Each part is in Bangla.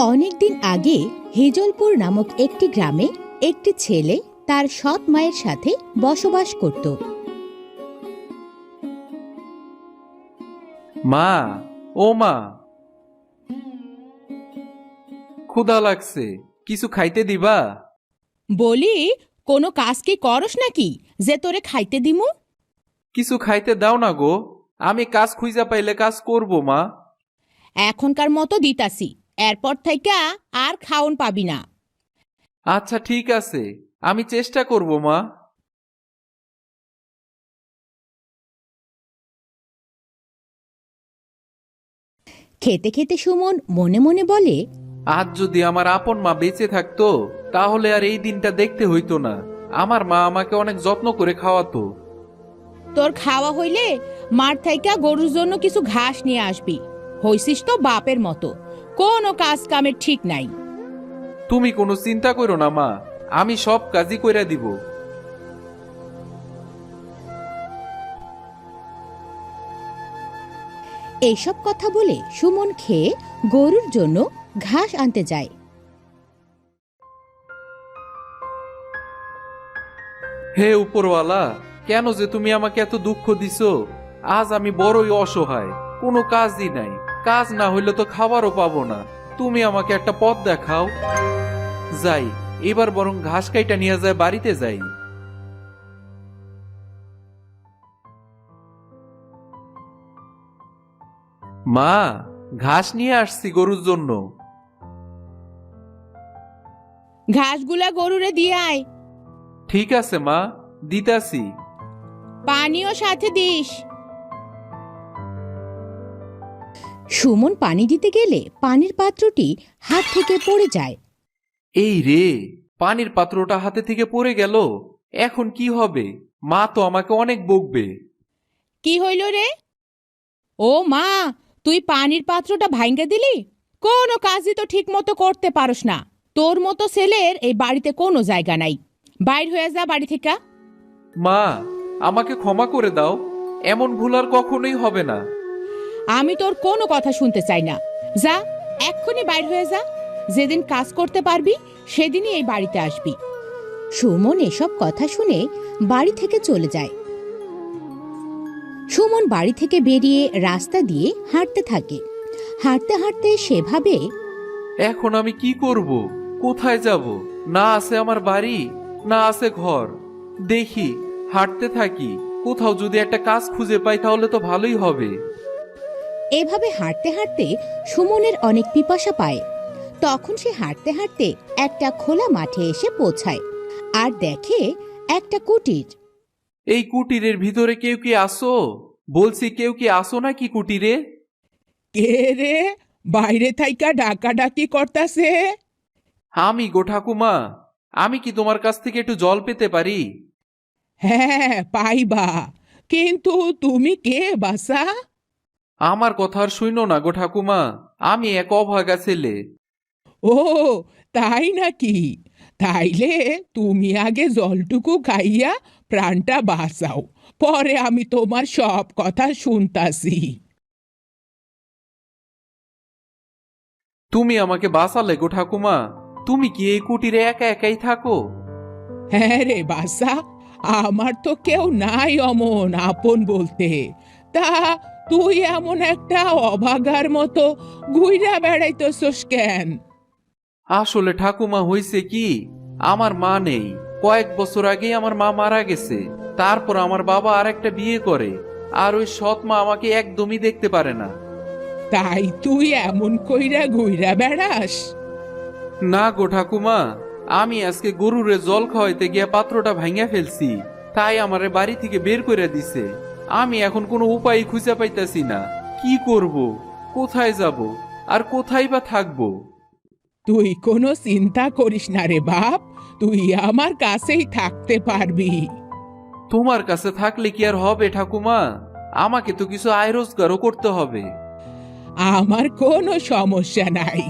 অনেকদিন আগে হেজলপুর নামক একটি গ্রামে একটি ছেলে তার সৎ মায়ের সাথে বসবাস করত। মা, ও মা, ক্ষুধা লাগছে, কিছু খাইতে দিবা? বলি, কোনো কাজ কি করস নাকি যে তোরে খাইতে দিমু? কিছু খাইতে দাও না গো, আমি কাজ খুঁজা পাইলে কাজ করব মা। এখনকার মতো দিতাছি, এরপর থেকে আর খাওন পাবি না। আচ্ছা ঠিক আছে, আমি চেষ্টা করব মা। খেতে খেতে সুমন মনে মনে বলে, আজ যদি আমার আপন মা বেঁচে থাকতো তাহলে আর এই দিনটা দেখতে হইতো না। আমার মা আমাকে অনেক যত্ন করে খাওয়াতো। তোর খাওয়া হইলে মাঠ থাইকা গরুর জন্য কিছু ঘাস নিয়ে আসবি। হইছিস তো বাপের মতো, কোনো কাজ কামের ঠিক নাই। তুমি কোনো চিন্তা করো না মা, আমি সব কাজই কইরা দিব। এইসব কথা বলে সুমন খেয়ে গরুর জন্য ঘাস আনতে যায়। হে উপরওয়ালা, কেন যে তুমি আমাকে এত দুঃখ দিছো? আজ আমি বড়ই অসহায়, কোনো কাজই নাই। কাজ না হইলে তো খাবারও পাবো না। তুমি আমাকে একটা পথ দেখাও। যাই, এবার বরং ঘাস কাইটা নিয়ে যায় বাড়িতে যাই। মা, ঘাস নিয়ে আসছি গরুর জন্য। ঘাসগুলা গরুরে দিয়ে আয়। ঠিক আছে মা, দিতাছি। পানিও সাথে দিস। সুমন পানি দিতে গেলে পানির পাত্রটি হাত থেকে পড়ে যায়। এই রে, পানির পাত্রটা হাতে থেকে পড়ে গেল। এখন কি হবে? মা তো আমাকে অনেক বকবে। কি হইল রে? ও মা, তুই পানির পাত্রটা ভাঙ্গে দিলি? কোনো কাজই তো ঠিক মতো করতে পারস না। তোর মতো ছেলের এই বাড়িতে কোনো জায়গা নাই। বাইর হয়ে যা বাড়ি থেকে। মা, আমাকে ক্ষমা করে দাও, এমন ভুল আর কখনোই হবে না। আমি তোর কোনো কথা শুনতে চাই না। যা, এক্ষুনি বাইর হয়ে যা। যেদিন কাজ করতে পারবি সেদিনই এই বাড়িতে আসবি। সুমন এসব কথা শুনে বাড়ি থেকে চলে যায়। সুমন বাড়ি থেকে বেরিয়ে রাস্তা দিয়ে হাঁটতে থাকে। হাঁটতে হাঁটতে সে ভাবে, এখন আমি কি করব? কোথায় যাব? না আছে আমার বাড়ি, না আছে ঘর। দেখি, হাঁটতে থাকি, কোথাও যদি একটা কাজ খুঁজে পাই তাহলে তো ভালোই হবে। এভাবে হাঁটতে হাঁটতে সুমনের অনেক পিপাসা পায়। তখন সে হাঁটতে হাঁটতে একটা খোলা মাঠে এসে পৌঁছায় আর দেখে একটা কুটির। এই কুটিরের ভিতরে কেউ কি আসো? বলছি, কেউ কি আসো নাকি কুটিরে? কে রে, বাইরে থাইকা ডাকাডাকি করতাছে? আমি গো ঠাকুমা, আমি কি তোমার কাছ থেকে একটু জল পেতে পারি? হ্যাঁ, পাইবা, কিন্তু তুমি কে বাসা? আমার কথা আর শুইনো না গো ঠাকুমা, আমি এক অভাগা ছেলে। ও, তাই নাকি? তাইলে তুমি আগে জলটুকু খাইয়া প্রাণটা বাঁচাও, পরে আমি তোমার সব কথা শুনতাছি। তুমি আমাকে বাঁচালে গো ঠাকুমা। তুমি কি এই কুটিরে একা একাই থাকো? হ্যাঁ রে বাসা, আমার তো কেউ নাই অমন আপন বলতে। তা তুই এমন একটা অভাগার মতো ঘুইরা বেড়াইতেছস কেন? আসলে ঠাকুমা, হইছে কি, আমার মা নেই। কয়েক বছর আগেই আমার মা মারা গেছে। তারপর আমার বাবা আর একটা বিয়ে করে, আর ওই সৎ মা আমাকে একদমই দেখতে পারে না। তাই তুই এমন কইরা ঘুইরা বেড়াস? না গো ঠাকুমা, আমি আজকে গরুরে জল খাওয়াইতে গিয়া পাত্রটা ভাঙিয়া ফেলছি, তাই আমারে বাড়ি থেকে বের করে দিছে। আমি এখন কোনো উপায় খুঁজে পাইতাছি না। কি করব? কোথায় যাব? আর কোথায় বা থাকবো? তুই কোনো চিন্তা করিস না রে বাপ, তুই আমার কাছেই থাকতে পারবি। তোমার কাছে থাকলে কি আর হবে ঠাকুমা? আমাকে তো কিছু আয় রোজগারও করতে হবে। আমার কোনো সমস্যা নাই,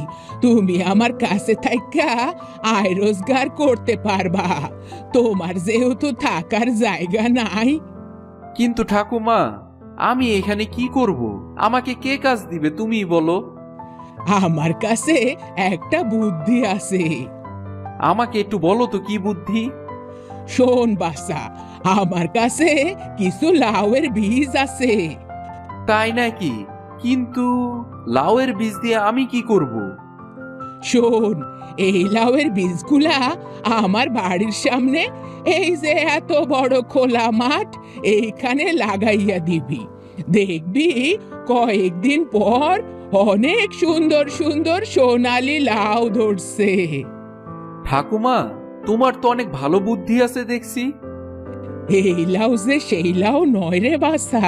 তুমি আমার কাছে থাইকা আয় রোজগার করতে পারবা। তোমার যেহেতু থাকার জায়গা নাই। কিন্তু ঠাকুমা, আমি এখানে কি করব? আমাকে কে কাজ দিবে তুমি বলো? আমার কাছে একটা বুদ্ধি আছে। আমাকে একটু বলো তো কি বুদ্ধি? শোন বাসা, আমার কাছে কিছু লাউয়ের বীজ আছে। তাই নাকি? কিন্তু লাউয়ের বীজ দিয়ে আমি কি করব? শোন, এই লাউয়ের বীজগুলা আমার বাড়ির সামনে এই যে এত বড় খোলা মাঠ, এইখানে লাগাইয়া দিবি। দেখবি কয়েকদিন পর অনেক সুন্দর সুন্দর সোনালী লাউ ধরছে। ঠাকুমা, তোমার তো অনেক ভালো বুদ্ধি আছে দেখছি। এই লাউ যে সেই লাউ নয় রে বাসা,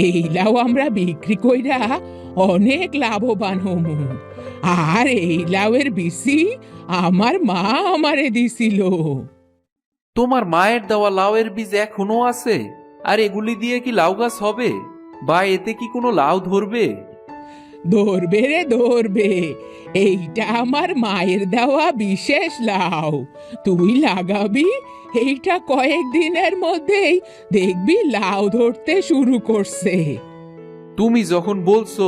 এই লাউ আমরা বিক্রি কইরা অনেক লাভবান হমু। আর এই লাউয়ের বিচি আমার মা আমারে দিছিল। তোমার মায়ের দেওয়া লাউয়ের বীজ এখনো আছে? আর এগুলি দিয়ে কি লাউ গাছ হবে? বা এতে কি কোনো লাউ ধরবে? ধরবে রে ধরবে, এইটা আমার মায়ের দেওয়া বিশেষ লাউ। তুই লাগাবি, এইটা কয়েকদিনের মধ্যেই দেখবি লাউ ধরতে শুরু করছে। তুমি যখন বলছো,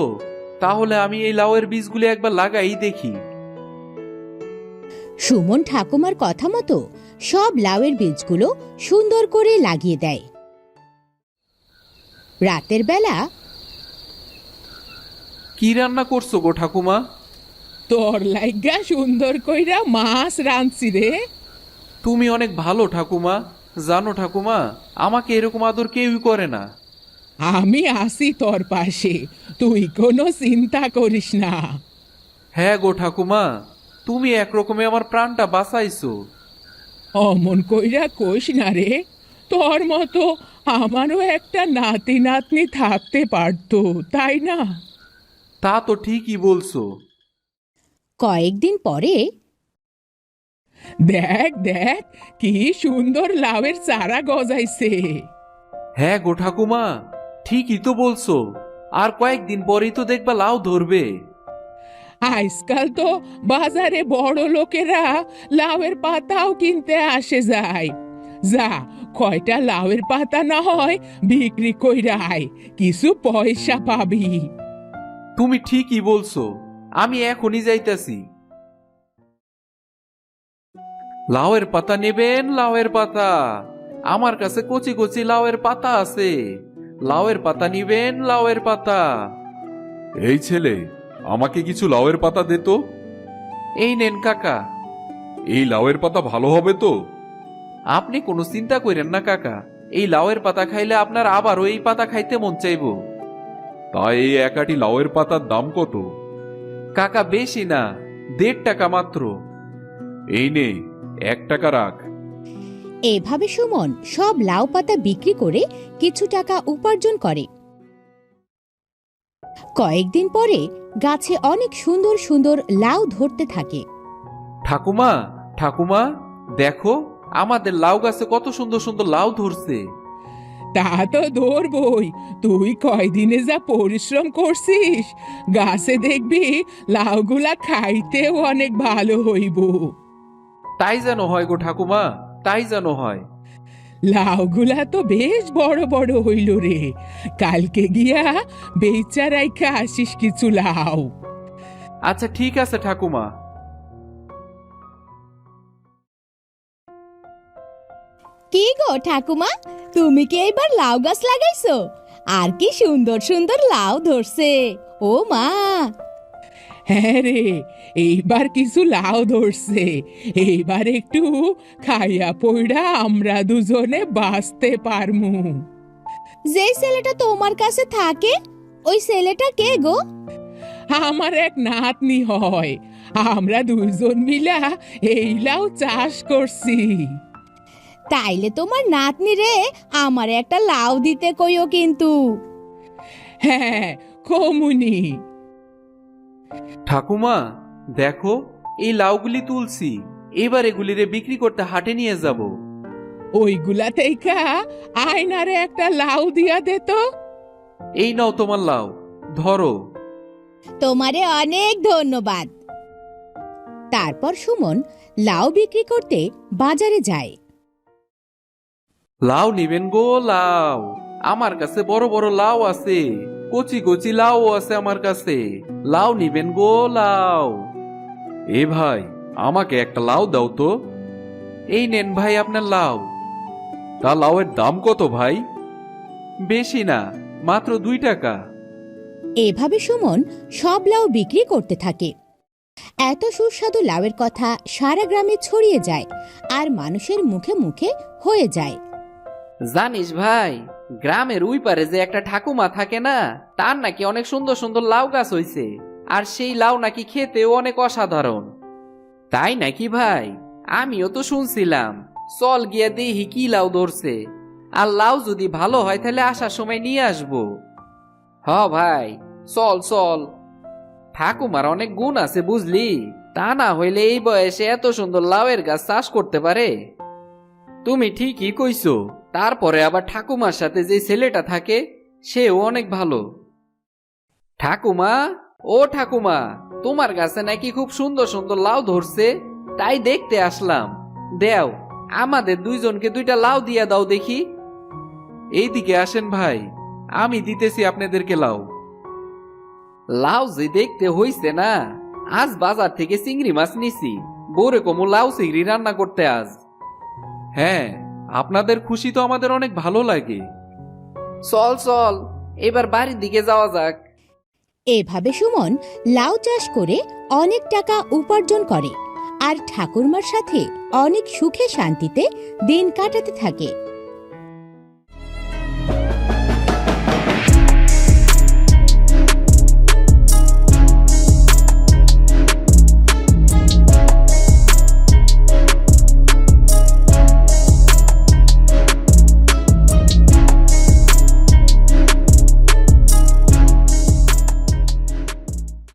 তাহলে আমি এই লাউয়ের বীজগুলি একবার লাগাই দেখি। সুমন ঠাকুমার কথা মতো সব লাউয়ের বীজগুলো সুন্দর করে লাগিয়ে দেয়। রাতের বেলা কি রান্না করছো গো ঠাকুমা? তোর লাইগা সুন্দর কইরা মাছ রাঁধছি রে। তুমি অনেক ভালো ঠাকুমা। জানো ঠাকুমা, আমাকে এরকম আদর কেউই করে না। আমি আসি তোর পাশে, তুই কোনো চিন্তা করিস না। হ্যাঁ গো ঠাকুমা, তুমি একরকমে আমার প্রাণটা বাঁচাইছো। অমন কইরা কইস না রে, তোর মতো আমারও একটা নাতি নাতনি থাকতে পারতো, তাই না? তা তো ঠিকই বলছো। কয়েকদিন পরে দেখ দেখ, কি সুন্দর লাউয়ের চারা গজাইছে। হ্যাঁ গো ঠাকুমা, ঠিকই তো বলছো। আর কয়েকদিন পরেই তো দেখবা লাউ ধরবে। আজকাল তো বাজারে বড় লোকেরা লাউয়ের পাতাও কিনতে আসে যায়। যা, কয়টা লাউয়ের পাতা না হয় বিক্রি কইরা আয়, কিছু পয়সা পাবি। তুমি ঠিকই বলছো, আমি এখনই যাইতাছি। লাউয়ের পাতা নেবেন? লাউয়ের পাতা আমার কাছে কচি কচি লাউয়ের পাতা আছে। লাউয়ের পাতা নিবেন? লাউয়ের পাতা। এই ছেলে, আমাকে কিছু লাউয়ের পাতা দে তো। এই নেন কাকা। এই লাউয়ের পাতা ভালো হবে তো? আপনি কোনো চিন্তা করেন না কাকা, এই লাউয়ের পাতা খাইলে আপনার আবারও এই পাতা খাইতে মন চাইবো। তাই এই এক আটি লাউয়ের পাতার দাম কত? কাকা বেশি না, 1.5 টাকা মাত্র। এই নে, 1 টাকা রাখ। এভাবে সুমন সব লাউ পাতা বিক্রি করে কিছু টাকা উপার্জন করে। কয়েকদিন পরে গাছে অনেক সুন্দর সুন্দর লাউ ধরতে থাকে। ঠাকুমা, ঠাকুমা, দেখো আমাদের লাউ গাছে কত সুন্দর সুন্দর লাউ ধরছে। তা তো ধরবই, তুই কয়দিনে যা পরিশ্রম করছিস, গাছে দেখবি লাউগুলা খাইতেও অনেক ভালো হইব। তাই যেন হয় গো ঠাকুমা, তাই যেন হয়। লাউগুলা তো বেশ বড় বড় হইল রে, কালকে গিয়া বেচা রাইখা আসিস কিছু লাউ। আচ্ছা ঠিক আছে ঠাকুমা। কি গো ঠাকুমা, তুমি কি এইবার লাউ গাছ লাগাইছো? আর কি সুন্দর সুন্দর লাউ ধরছে, ও মা! হ্যাঁ রে, এইবার কিছু লাউ ধরছে। এইবার একটু খাইয়া পইড়া আমরা দুজনে বাঁচতে পারমু। যেই ছেলেটা তোমার কাছে থাকে, ওই ছেলেটা কে গো? আমার এক নাতনি হয়, আমরা দুইজন মিলা এই লাউ চাষ করছি। তাইলে তোমার নাতনি রে আমার একটা লাউ দিতে কইও কিন্তু। হ্যাঁ, কমুনি। ঠাকুমা দেখো, এই লাউগুলি তুলছি, এবার এগুলিরে বিক্রি করতে হাটে নিয়ে যাব। ওইগুলা থেকে আয়নারে একটা লাউ দিয়া দে তো। এই নাও তোমার লাউ, ধরো। তোমারে অনেক ধন্যবাদ। তারপর সুমন লাউ বিক্রি করতে বাজারে যায়। লাউ নিবেন গো? লাউ আমার কাছে বড় বড় লাউ আছে, কচি কচি লাউ আছে আমার কাছে। লাউ নিবেন গো, লাউ। এ ভাই, আমাকে একটা লাউ দাও তো। এই নেন ভাই আপনার লাউ। তা লাউয়ের দাম কত ভাই? বেশি না, মাত্র 2 টাকা। এভাবে সুমন সব লাউ বিক্রি করতে থাকে। এত সুস্বাদু লাউয়ের কথা সারা গ্রামে ছড়িয়ে যায় আর মানুষের মুখে মুখে হয়ে যায়। জানিস ভাই, গ্রামের ওই পারে যে একটা ঠাকুমা থাকে না, তার নাকি অনেক সুন্দর সুন্দর লাউ গাছ হইছে। আর সেই লাউ নাকি খেতেও অনেক অসাধারণ। তাই নাকি ভাই? আমিও তো শুনছিলাম। চল গিয়া দেখি কি লাউ ধরছে। আর লাউ যদি ভালো হয় তাহলে আসার সময় নিয়ে আসবো। হ ভাই, চল চল। ঠাকুমার অনেক গুণ আছে বুঝলি, তা না হইলে এই বয়সে এত সুন্দর লাউয়ের গাছ চাষ করতে পারে। তুমি ঠিকই কইছো। তারপরে আবার ঠাকুমার সাথে যে ছেলেটা থাকে সেও অনেক ভালো। ঠাকুমা, ও ঠাকুমা, তোমার কাছে নাকি খুব সুন্দর সুন্দর লাউ ধরছে, তাই দেখতে আসলাম। দেও, আমাদের দুইজনকে 2টা লাউ দিয়া দাও দেখি। এইদিকে আসেন ভাই, আমি দিতেছি আপনাদেরকে লাউ। লাউ যে দেখতে হইছে না, আজ বাজার থেকে চিংড়ি মাছ নিছি। বোরে কমু লাউ চিংড়ি রান্না করতে আজ। হ্যাঁ, আপনাদের খুশি তো আমাদের অনেক ভালো লাগে। চল চল, এবার বাড়ির দিকে যাওয়া যাক। এভাবে সুমন লাউ চাষ করে অনেক টাকা উপার্জন করে আর ঠাকুরমার সাথে অনেক সুখে শান্তিতে দিন কাটাতে থাকে।